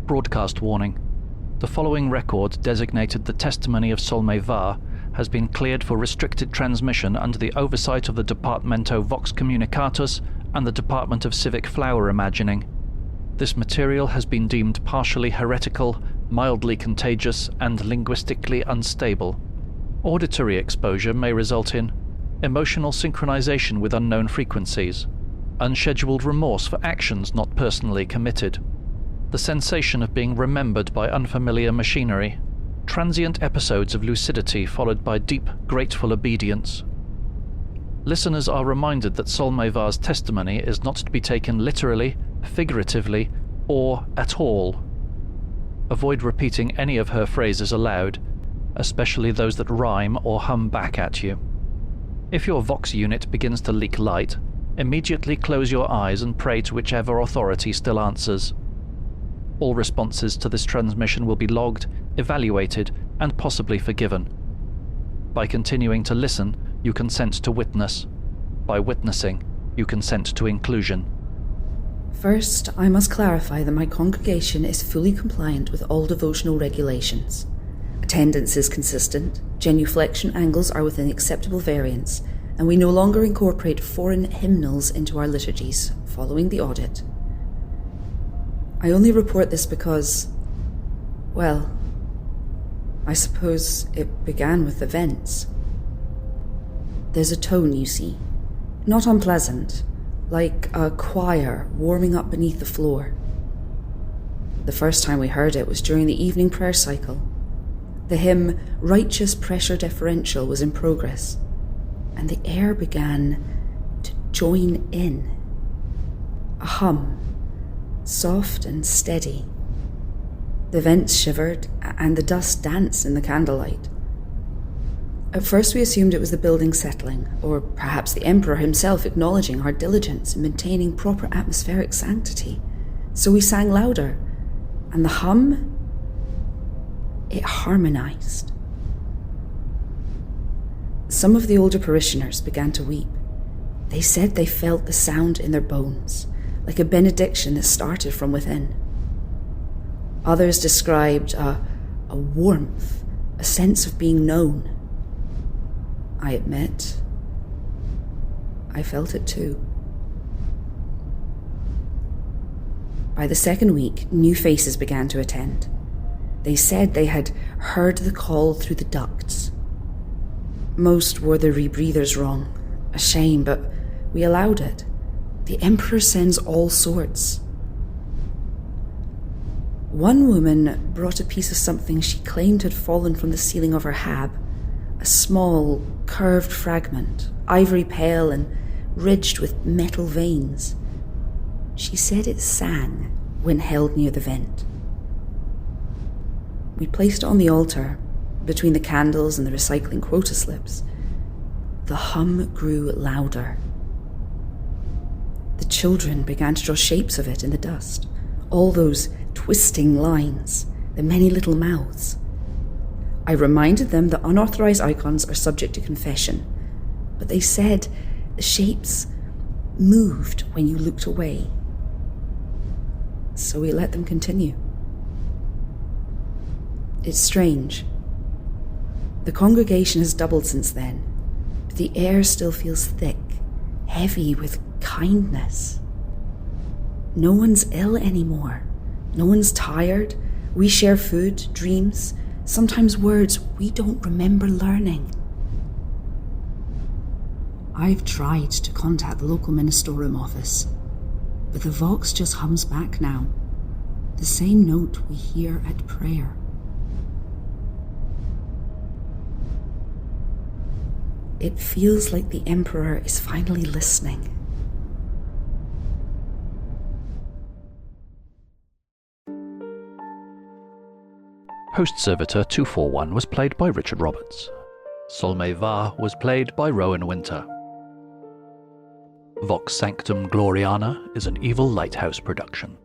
Broadcast warning. The following record, designated the Testimony of Solme Varr, has been cleared for restricted transmission under the oversight of the Departmento Vox-Communicatus and the Department of Civic Flower Imagining. This material has been deemed partially heretical, mildly contagious, and linguistically unstable. Auditory exposure may result in emotional synchronization with unknown frequencies, unscheduled remorse for actions not personally committed, the sensation of being remembered by unfamiliar machinery, transient episodes of lucidity followed by deep, grateful obedience. Listeners are reminded that Solme Varr's testimony is not to be taken literally, figuratively, or at all. Avoid repeating any of her phrases aloud, especially those that rhyme or hum back at you. If your Vox unit begins to leak light, immediately close your eyes and pray to whichever authority still answers. All responses to this transmission will be logged, evaluated, and possibly forgiven. By continuing to listen, you consent to witness. By witnessing, you consent to inclusion. First, I must clarify that my congregation is fully compliant with all devotional regulations. Attendance is consistent, genuflection angles are within acceptable variance, and we no longer incorporate foreign hymnals into our liturgies, following the audit. I only report this because, well, I suppose it began with events. There's a tone, you see, not unpleasant, like a choir warming up beneath the floor. The first time we heard it was during the evening prayer cycle. The hymn Righteous Pressure Deferential was in progress, and the air began to join in. A hum, soft and steady. The vents shivered, and the dust danced in the candlelight. At first we assumed it was the building settling, or perhaps the Emperor himself acknowledging our diligence in maintaining proper atmospheric sanctity. So we sang louder, and the hum, it harmonized. Some of the older parishioners began to weep. They said they felt the sound in their bones, like a benediction that started from within. Others described a warmth, a sense of being known. I admit, I felt it too. By the second week, new faces began to attend. They said they had heard the call through the ducts. Most wore their rebreathers wrong, a shame, but we allowed it. The Emperor sends all sorts. One woman brought a piece of something she claimed had fallen from the ceiling of her hab, a small, curved fragment, ivory pale and ridged with metal veins. She said it sang when held near the vent. We placed it on the altar, between the candles and the recycling quota slips. The hum grew louder. The children began to draw shapes of it in the dust, all those twisting lines, the many little mouths. I reminded them that unauthorized icons are subject to confession, but they said the shapes moved when you looked away. So we let them continue. It's strange. The congregation has doubled since then, but the air still feels thick, heavy with kindness. No one's ill anymore. No one's tired. We share food, dreams, sometimes words we don't remember learning. I've tried to contact the local ministerium office, but the Vox just hums back now, the same note we hear at prayer. It feels like the Emperor is finally listening. Host Servitor 241 was played by Richard Roberts. Solme Varr was played by Rowan Winter. Vox Sanctum Gloriana is an Evil Lighthouse production.